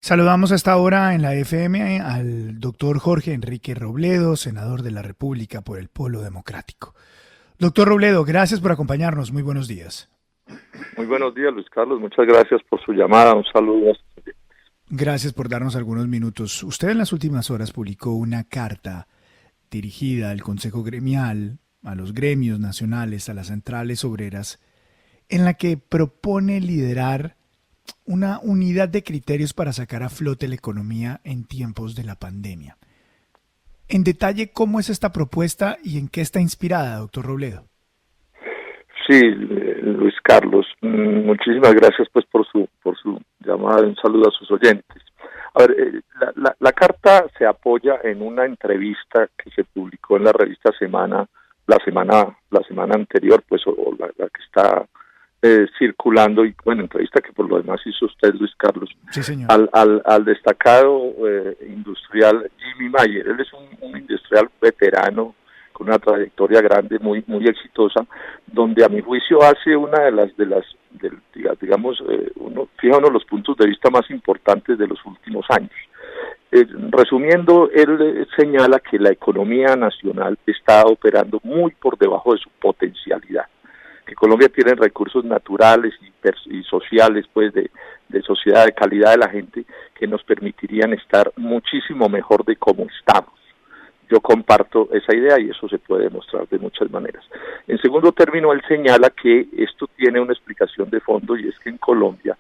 Saludamos a esta hora en la FM al doctor Jorge Enrique Robledo, senador de la República por el Polo Democrático. Doctor Robledo, gracias por acompañarnos. Muy buenos días. Muy buenos días, Luis Carlos. Muchas gracias por su llamada. Un saludo. Gracias por darnos algunos minutos. Usted en las últimas horas publicó una carta dirigida al Consejo Gremial, a los gremios nacionales, a las centrales obreras, en la que propone liderar una unidad de criterios para sacar a flote la economía en tiempos de la pandemia. En detalle, ¿cómo es esta propuesta y en qué está inspirada, doctor Robledo? Sí, Luis Carlos, muchísimas gracias pues por su llamada. Un saludo a sus oyentes. A ver, la carta se apoya en una entrevista que se publicó en la revista Semana, la semana anterior, pues, o la que está circulando, y bueno, entrevista que por lo demás hizo usted, Luis Carlos, Sí, señor. al destacado industrial Jimmy Mayer. Él es un industrial veterano con una trayectoria grande, muy exitosa, donde a mi juicio hace una digamos, fija uno de los puntos de vista más importantes de los últimos años. Resumiendo, él señala que la economía nacional está operando muy por debajo de su potencialidad, que Colombia tiene recursos naturales y sociales, pues, de sociedad, de calidad de la gente, que nos permitirían estar muchísimo mejor de cómo estamos. Yo comparto esa idea y eso se puede demostrar de muchas maneras. En segundo término, él señala que esto tiene una explicación de fondo, y es que en Colombia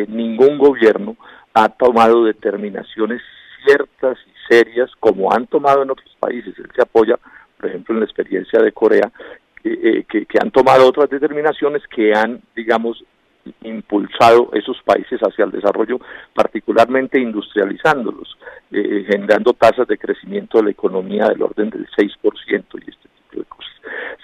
ningún gobierno ha tomado determinaciones ciertas y serias como han tomado en otros países. Él se apoya, por ejemplo, en la experiencia de Corea, que han tomado otras determinaciones que han, digamos, impulsado esos países hacia el desarrollo, particularmente industrializándolos, generando tasas de crecimiento de la economía del orden del 6% y este tipo de cosas.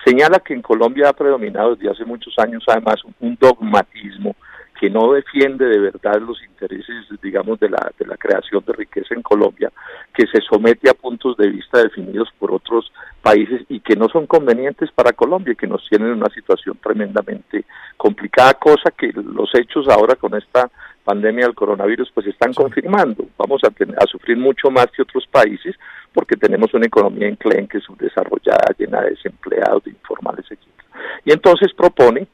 Señala que en Colombia ha predominado desde hace muchos años, además, un dogmatismo que no defiende de verdad los intereses, digamos, de la creación de riqueza en Colombia, que se somete a puntos de vista definidos por otros países y que no son convenientes para Colombia, que nos tienen en una situación tremendamente complicada, cosa que los hechos ahora con esta pandemia del coronavirus pues están confirmando. Vamos a sufrir mucho más que otros países porque tenemos una economía enclenque, subdesarrollada, llena de desempleados, de informales, etc. Y entonces propone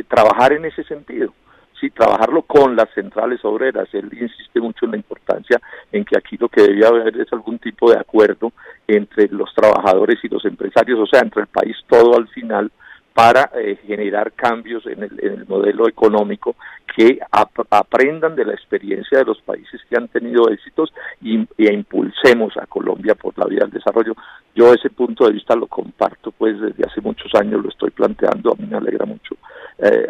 trabajar en ese sentido, sí, trabajarlo con las centrales obreras. Él insiste mucho en la importancia en que aquí lo que debía haber es algún tipo de acuerdo entre los trabajadores y los empresarios, o sea, entre el país todo al final, para generar cambios en el modelo económico que aprendan de la experiencia de los países que han tenido éxitos e impulsemos a Colombia por la vía del desarrollo. Yo ese punto de vista lo comparto, pues desde hace muchos años lo estoy planteando. A mí me alegra mucho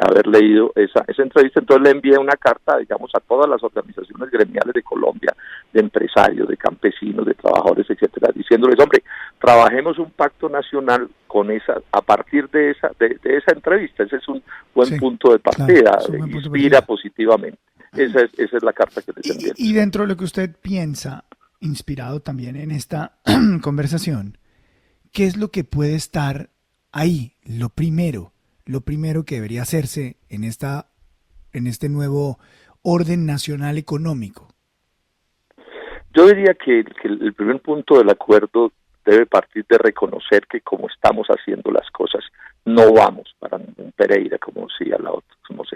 haber leído esa entrevista. Entonces le envié una carta, digamos, a todas las organizaciones gremiales de Colombia, de empresarios, de campesinos, de trabajadores, etcétera, diciéndoles, hombre, trabajemos un pacto nacional con a partir de esa entrevista. Ese es un buen punto de partida, Claro, inspira positivamente. Esa es la carta que les envié. Y dentro de lo que usted piensa, inspirado también en esta conversación, ¿qué es lo que puede estar ahí? Lo primero que debería hacerse en este nuevo orden nacional económico. Yo diría que el primer punto del acuerdo debe partir de reconocer que como estamos haciendo las cosas, no vamos para ningún Pereira, como se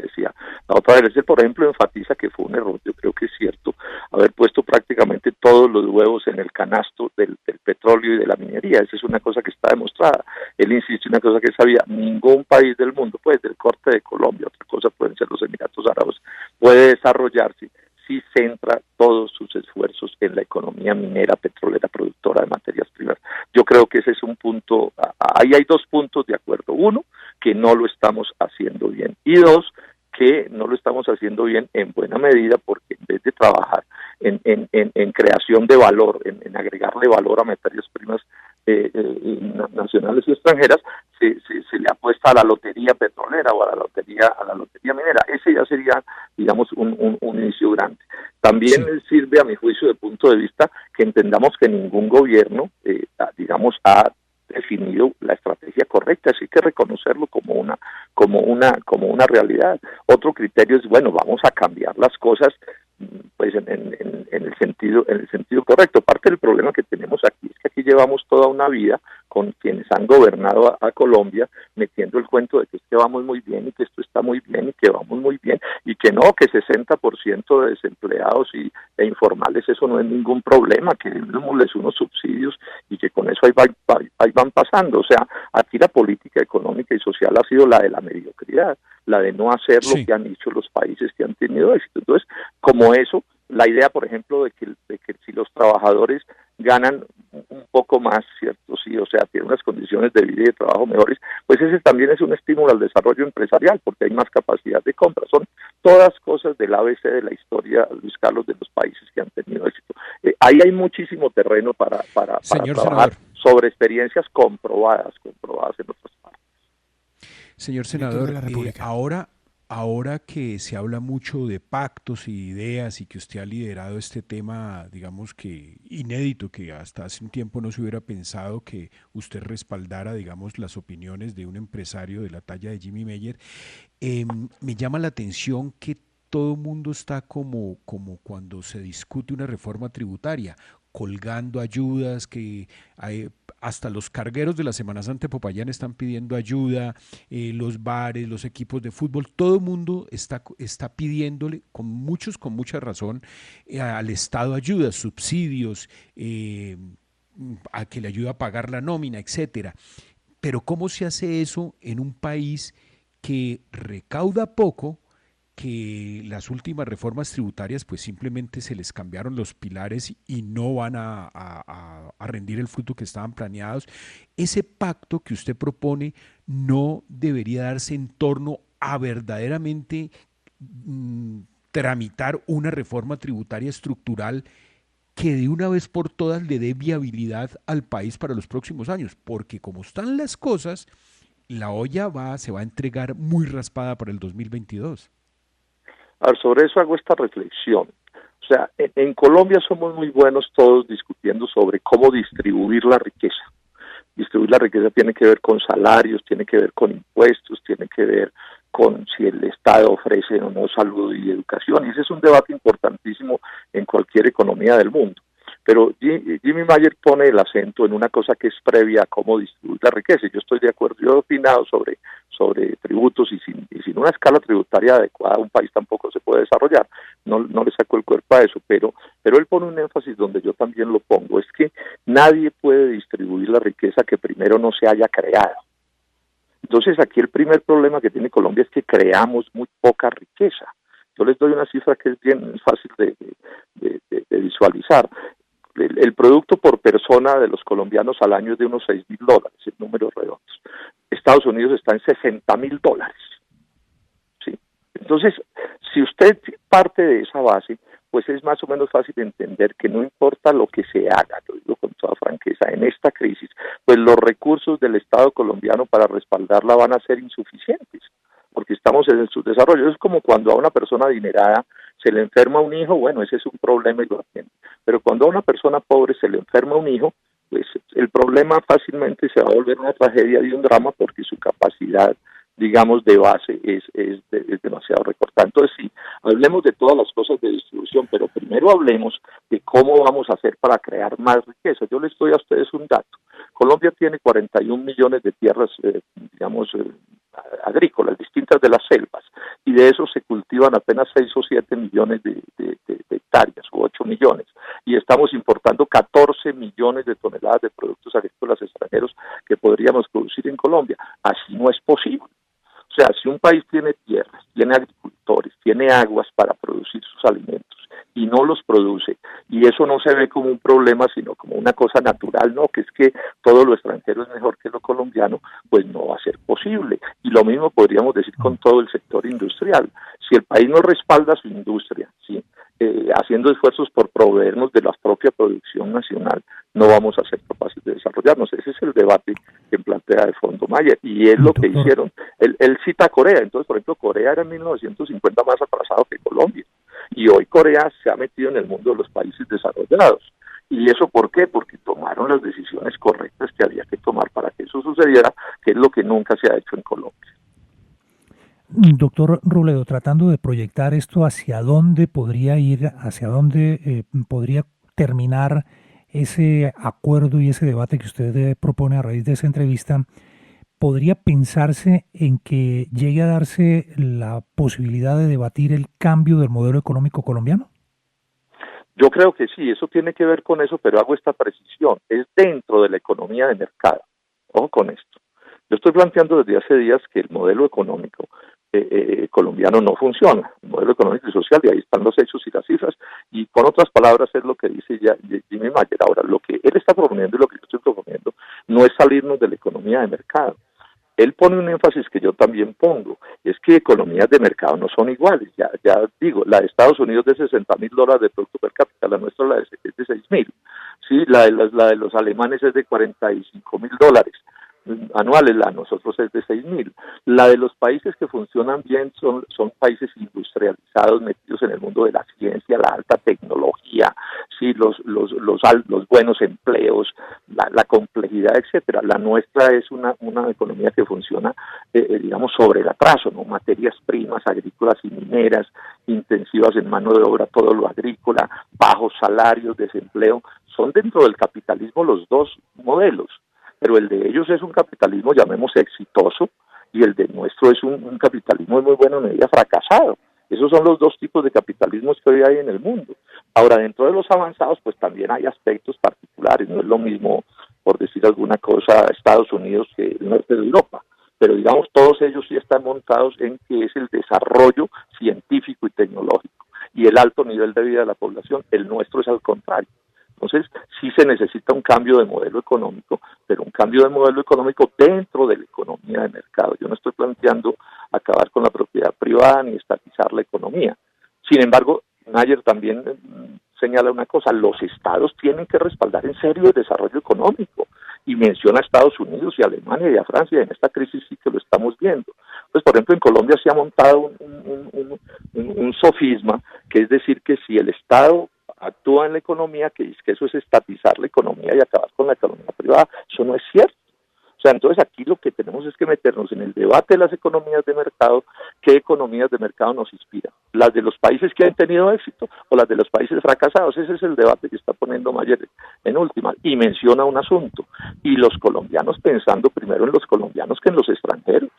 decía la otra vez. Él, por ejemplo, enfatiza que fue un error. Yo creo que es cierto haber puesto prácticamente todos los huevos en el canasto del petróleo y de la minería. Esa es una cosa que está demostrada. Él insiste en una cosa que sabía: ningún país del mundo, pues del corte de Colombia, otra cosa pueden ser los Emiratos Árabes, puede desarrollarse si centra todos sus esfuerzos en la economía minera, petrolera, productora de materias primas. Yo creo que ese es un punto. Ahí hay dos puntos de acuerdo. Uno, que no lo estamos haciendo bien, y dos, que no lo estamos haciendo bien en buena medida porque en vez de trabajar en creación de valor, en agregarle valor a materias primas nacionales y extranjeras, se le apuesta a la lotería petrolera o a la lotería minera. Ese ya sería, digamos, un inicio grande. También sirve, a mi juicio, de punto de vista, que entendamos que ningún gobierno, digamos, ha definido la estrategia correcta, así que reconocerlo como una realidad. Otro criterio es, bueno, vamos a cambiar las cosas pues en el sentido correcto. Parte del problema que tenemos aquí es que aquí llevamos toda una vida con quienes han gobernado a Colombia metiendo el cuento de que es que vamos muy bien y que esto está muy bien y que vamos muy bien y que no, que 60% de desempleados e informales, eso no es ningún problema, que démosles unos subsidios y que con eso ahí van pasando. O sea, aquí la política económica y social ha sido la de la mediocridad, la de no hacer lo que han hecho los países que han tenido éxito. Entonces, como eso, la idea, por ejemplo, de que si los trabajadores ganan un poco más, ¿cierto? Sí, o sea, tienen unas condiciones de vida y de trabajo mejores, pues ese también es un estímulo al desarrollo empresarial, porque hay más capacidad de compra. Son todas cosas del ABC de la historia, Luis Carlos, de los países que han tenido éxito. Ahí hay muchísimo terreno para Señor trabajar senador, sobre experiencias comprobadas en otras partes. Señor senador, ahora que se habla mucho de pactos y ideas y que usted ha liderado este tema, digamos que inédito, que hasta hace un tiempo no se hubiera pensado que usted respaldara, digamos, las opiniones de un empresario de la talla de Jimmy Meyer, me llama la atención que todo el mundo está como cuando se discute una reforma tributaria, colgando ayudas, que hasta los cargueros de la Semana Santa de Popayán están pidiendo ayuda, los bares, los equipos de fútbol, todo el mundo está pidiéndole, con mucha razón, al Estado ayudas, subsidios, a que le ayude a pagar la nómina, etcétera. Pero ¿cómo se hace eso en un país que recauda poco, que las últimas reformas tributarias pues simplemente se les cambiaron los pilares y no van a rendir el fruto que estaban planeados? Ese pacto que usted propone no debería darse en torno a verdaderamente tramitar una reforma tributaria estructural que de una vez por todas le dé viabilidad al país para los próximos años, porque como están las cosas, la olla se va a entregar muy raspada para el 2022. A ver, sobre eso hago esta reflexión. O sea, en Colombia somos muy buenos todos discutiendo sobre cómo distribuir la riqueza. Distribuir la riqueza tiene que ver con salarios, tiene que ver con impuestos, tiene que ver con si el Estado ofrece o no salud y educación. Y ese es un debate importantísimo en cualquier economía del mundo. Pero Jimmy Mayer pone el acento en una cosa que es previa a cómo distribuir la riqueza. Yo estoy de acuerdo, yo he opinado sobre tributos y sin una escala tributaria adecuada un país tampoco se puede desarrollar. No le saco el cuerpo a eso, pero él pone un énfasis donde yo también lo pongo, es que nadie puede distribuir la riqueza que primero no se haya creado. Entonces aquí el primer problema que tiene Colombia es que creamos muy poca riqueza. Yo les doy una cifra que es bien fácil de visualizar. El producto por persona de los colombianos al año es de unos $6.000, en números redondos. Estados Unidos está en $60.000. ¿Sí? Entonces, si usted parte de esa base, pues es más o menos fácil entender que no importa lo que se haga, lo digo con toda franqueza, en esta crisis, pues los recursos del Estado colombiano para respaldarla van a ser insuficientes, porque estamos en el subdesarrollo. Es como cuando a una persona adinerada se le enferma un hijo, bueno, ese es un problema y lo atiende. Pero cuando a una persona pobre se le enferma un hijo, pues el problema fácilmente se va a volver una tragedia y un drama porque su capacidad, digamos, de base es demasiado recortada. Entonces, sí, hablemos de todas las cosas de distribución, pero primero hablemos de cómo vamos a hacer para crear más riqueza. Yo les doy a ustedes un dato. Colombia tiene 41 millones de tierras, agrícolas, distintas de las selvas, y de eso se cultivan apenas 6 o 7 millones de hectáreas, o 8 millones, y estamos importando 14 millones de toneladas de productos agrícolas extranjeros que podríamos producir en Colombia. Así no es posible. O sea, si un país tiene tierras, tiene agricultores, tiene aguas para producir sus alimentos y no los produce, y eso no se ve como un problema, sino como una cosa natural, no, que es que todo lo extranjero es mejor que lo colombiano, pues no va a ser posible. Y lo mismo podríamos decir con todo el sector industrial. Si el país no respalda su industria, ¿sí?, haciendo esfuerzos por proveernos de la propia producción nacional, no vamos a ser capaces de desarrollarnos. Ese es el debate que plantea de fondo Mayer, y es lo que hicieron. Él cita a Corea. Entonces, por ejemplo, Corea era en 1950 más atrasado que Colombia, y hoy Corea se ha metido en el mundo de los países desarrollados, ¿Y eso por qué? Porque tomaron las decisiones correctas que había que tomar para que eso sucediera, que es lo que nunca se ha hecho en Colombia. Doctor Robledo, tratando de proyectar esto hacia dónde podría ir, hacia dónde podría terminar ese acuerdo y ese debate que usted propone a raíz de esa entrevista, ¿podría pensarse en que llegue a darse la posibilidad de debatir el cambio del modelo económico colombiano? Yo creo que sí, eso tiene que ver con eso, pero hago esta precisión, es dentro de la economía de mercado. Ojo con esto. Yo estoy planteando desde hace días que el modelo económico colombiano no funciona, el modelo económico y social, y ahí están los hechos y las cifras, y con otras palabras es lo que dice ya Jimmy Mayer. Ahora, lo que él está proponiendo y lo que yo estoy proponiendo no es salirnos de la economía de mercado. Él pone un énfasis que yo también pongo, es que economías de mercado no son iguales. Ya digo, la de Estados Unidos de $60,000 de producto per cápita, la nuestra es de 6,000. Sí, la de los alemanes es de $45,000 anuales, la de nosotros es de 6,000. La de los países que funcionan bien son países industrializados, metidos en el mundo de la ciencia, la alta tecnología, sí, los buenos empleos, la complejidad, etcétera. La nuestra es una economía que funciona, digamos, sobre el atraso, ¿no? Materias primas agrícolas y mineras, intensivas en mano de obra, todo lo agrícola, bajos salarios, desempleo. Son dentro del capitalismo los dos modelos, pero el de ellos es un capitalismo, llamemos exitoso, y el de nuestro es un capitalismo en muy buena medida fracasado. Esos son los dos tipos de capitalismos que hoy hay en el mundo. Ahora, dentro de los avanzados, pues también hay aspectos particulares. No es lo mismo, por decir alguna cosa, Estados Unidos que el norte de Europa. Pero digamos, todos ellos sí están montados en que es el desarrollo científico y tecnológico y el alto nivel de vida de la población. El nuestro es al contrario. Entonces, sí se necesita un cambio de modelo económico, pero un cambio de modelo económico dentro de la economía de mercado. Yo no estoy planteando acabar con la propiedad privada ni estatizar la economía. Sin embargo, Mayer también señala una cosa: los estados tienen que respaldar en serio el desarrollo económico, y menciona a Estados Unidos y a Alemania y a Francia, y en esta crisis sí que lo estamos viendo. Pues, por ejemplo, en Colombia se ha montado un sofisma, que es decir que si el Estado actúa en la economía, que eso es estatizar la economía y acabar con la economía privada. Eso no es cierto. O sea, entonces aquí lo que tenemos es que meternos en el debate de las economías de mercado. ¿Qué economías de mercado nos inspiran? ¿Las de los países que han tenido éxito o las de los países fracasados? Ese es el debate que está poniendo Mayer en última, y menciona un asunto: y los colombianos pensando primero en los colombianos que en los extranjeros.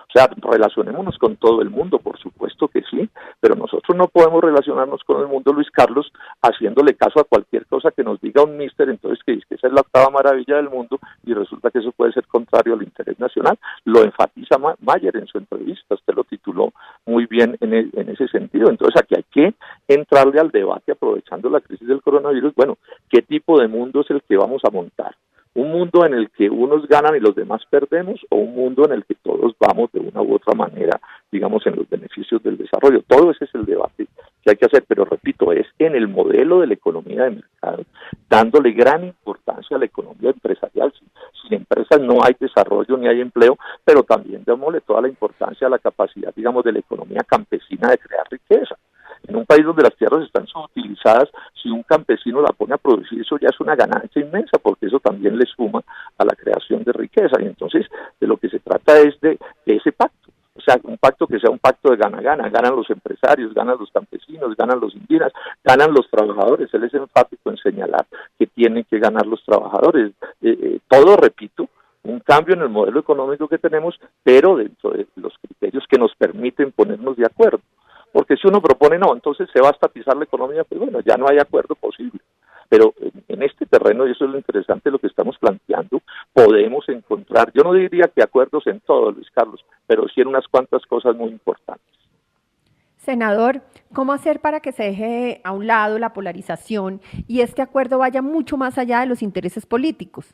O sea, relacionémonos con todo el mundo, por supuesto que sí, pero nosotros no podemos relacionarnos con el mundo, Luis Carlos, haciéndole caso a cualquier cosa que nos diga un mister, entonces que dice que esa es la octava maravilla del mundo, y resulta que eso puede ser contrario al interés nacional. Lo enfatiza Mayer en su entrevista, usted lo tituló muy bien en ese sentido. Entonces aquí hay que entrarle al debate aprovechando la crisis del coronavirus. Bueno, ¿qué tipo de mundo es el que vamos a montar? ¿Un mundo en el que unos ganan y los demás perdemos, o un mundo en el que todos vamos de una u otra manera, digamos, en los beneficios del desarrollo? Todo ese es el debate que hay que hacer, pero repito, es en el modelo de la economía de mercado, dándole gran importancia a la economía empresarial. Sin empresas no hay desarrollo ni hay empleo, pero también démosle toda la importancia a la capacidad, digamos, de la economía campesina de crear riqueza. En un país donde las tierras están subutilizadas, si un campesino la pone a producir, eso ya es una ganancia inmensa, porque eso también le suma a la creación de riqueza. Y entonces de lo que se trata es de ese pacto. O sea, un pacto que sea un pacto de gana-gana. Ganan los empresarios, ganan los campesinos, ganan los indígenas, ganan los trabajadores. Él es enfático en señalar que tienen que ganar los trabajadores. Todo, repito, un cambio en el modelo económico que tenemos, pero dentro de los criterios que nos permiten ponernos de acuerdo. Porque si uno propone no, entonces se va a estatizar la economía, pues bueno, ya no hay acuerdo posible. Pero en este terreno, y eso es lo interesante de lo que estamos planteando, podemos encontrar, yo no diría que acuerdos en todo, Luis Carlos, pero sí en unas cuantas cosas muy importantes. Senador, ¿cómo hacer para que se deje a un lado la polarización y este acuerdo vaya mucho más allá de los intereses políticos?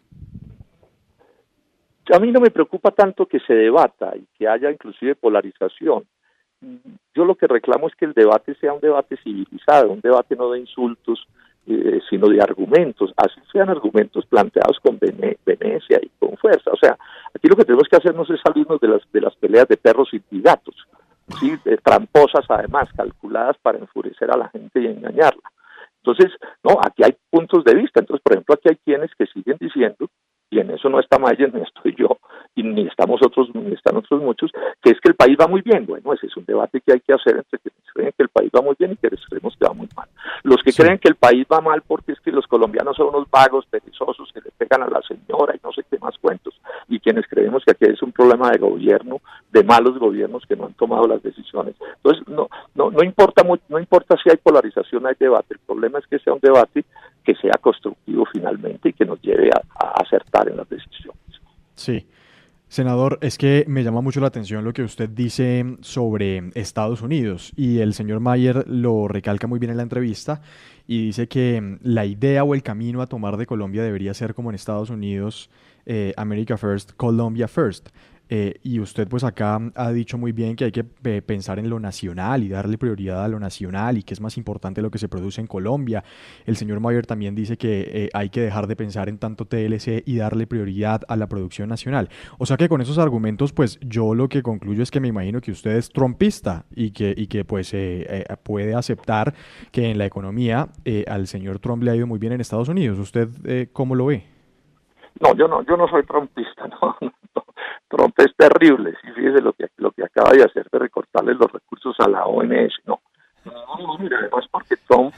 A mí no me preocupa tanto que se debata y que haya inclusive polarización. Yo lo que reclamo es que el debate sea un debate civilizado, un debate no de insultos, sino de argumentos, así sean argumentos planteados con vehemencia y con fuerza. O sea, aquí lo que tenemos que hacernos es salirnos de las peleas de perros y gatos, ¿sí? Tramposas además, calculadas para enfurecer a la gente y engañarla. Entonces, no, aquí hay puntos de vista. Entonces, por ejemplo, aquí hay quienes que siguen diciendo, y en eso no está Mayer, ni estoy yo, y ni estamos otros, ni están otros muchos, que es que el país va muy bien. Bueno, ese es un debate que hay que hacer entre quienes creen que el país va muy bien y quienes creemos que va muy mal. Los que creen que el país va mal porque es que los colombianos son unos vagos, perezosos, que le pegan a la señora y no sé qué más cuentos, y quienes creemos que aquí es un problema de gobierno, de malos gobiernos que no han tomado las decisiones. Entonces, no importa mucho, no importa si hay polarización, hay debate. El problema es que sea un debate que sea constructivo finalmente y que nos lleve a acertar en las decisiones. Sí. Senador, es que me llama mucho la atención lo que usted dice sobre Estados Unidos, y el señor Mayer lo recalca muy bien en la entrevista y dice que la idea o el camino a tomar de Colombia debería ser como en Estados Unidos, America First, Colombia First. Y usted pues acá ha dicho muy bien que hay que pensar en lo nacional y darle prioridad a lo nacional, y que es más importante lo que se produce en Colombia. El señor Mayer también dice que hay que dejar de pensar en tanto TLC y darle prioridad a la producción nacional. O sea que con esos argumentos pues yo lo que concluyo es que me imagino que usted es trumpista y que pues puede aceptar que en la economía al señor Trump le ha ido muy bien en Estados Unidos. ¿Usted cómo lo ve? No, yo no soy trumpista, no. Trump es terrible, sí, fíjese lo que acaba de hacer de recortarle los recursos a la OMS, no, mira, además porque Trump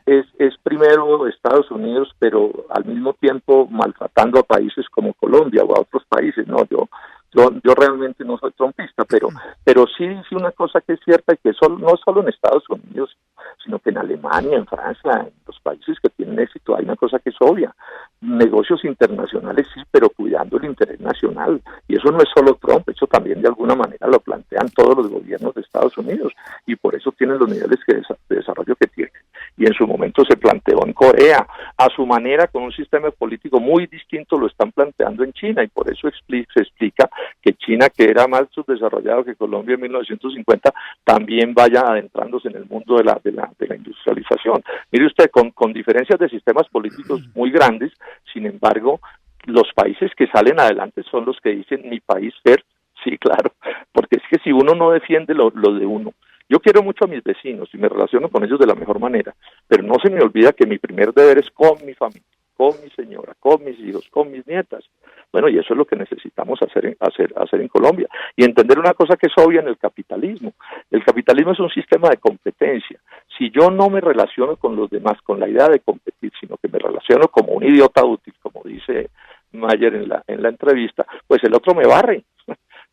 es primero Estados Unidos, pero al mismo tiempo maltratando a países como Colombia o a otros países, no, yo realmente no soy trumpista, pero sí dice una cosa que es cierta, y que no solo en Estados Unidos, sino que en Alemania, en Francia, en los países que tienen éxito, hay una cosa que es obvia: negocios internacionales sí, pero cuidando el interés nacional. Y eso no es solo Trump, eso también de alguna manera lo plantean todos los gobiernos de Estados Unidos, y por eso tienen los niveles de desarrollo que tienen. Y en su momento se planteó en Corea, a su manera, con un sistema político muy distinto, lo están planteando en China, y por eso se explica que China, que era más subdesarrollado que Colombia en 1950, también vaya adentrándose en el mundo de la industrialización. Mire usted, con diferencias de sistemas políticos muy grandes, sin embargo, los países que salen adelante son los que dicen mi país first. Sí, claro, porque es que si uno no defiende lo de uno. Yo quiero mucho a mis vecinos y me relaciono con ellos de la mejor manera, pero no se me olvida que mi primer deber es con mi familia, con mi señora, con mis hijos, con mis nietas. Bueno, y eso es lo que necesitamos hacer en Colombia. Y entender una cosa que es obvia en el capitalismo. El capitalismo es un sistema de competencia. Si yo no me relaciono con los demás con la idea de competir, sino que me relaciono como un idiota útil, como dice Mayer en la entrevista, pues el otro me barre.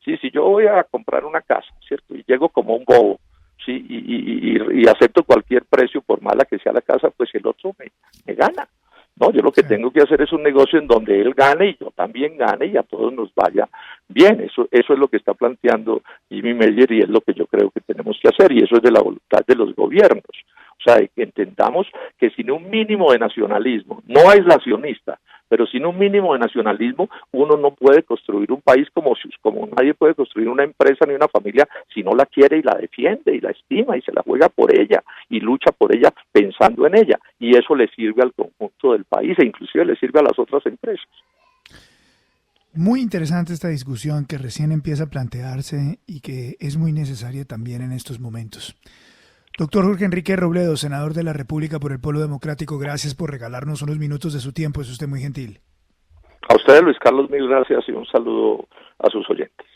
Sí, si yo voy a comprar una casa, ¿cierto? Y llego como un bobo, sí, y acepto cualquier precio por mala que sea la casa, pues el otro me gana. No, yo lo que tengo que hacer es un negocio en donde él gane y yo también gane y a todos nos vaya bien. Eso es lo que está planteando Jimmy Mayer, y es lo que yo creo que tenemos que hacer, y eso es de la voluntad de los gobiernos. O sea, que entendamos que sin un mínimo de nacionalismo, no aislacionista, pero sin un mínimo de nacionalismo, uno no puede construir un país como nadie puede construir una empresa ni una familia si no la quiere y la defiende y la estima y se la juega por ella y lucha por ella pensando en ella. Y eso le sirve al conjunto del país e inclusive le sirve a las otras empresas. Muy interesante esta discusión que recién empieza a plantearse y que es muy necesaria también en estos momentos. Doctor Jorge Enrique Robledo, senador de la República por el Polo Democrático, gracias por regalarnos unos minutos de su tiempo, es usted muy gentil. A ustedes, Luis Carlos, mil gracias y un saludo a sus oyentes.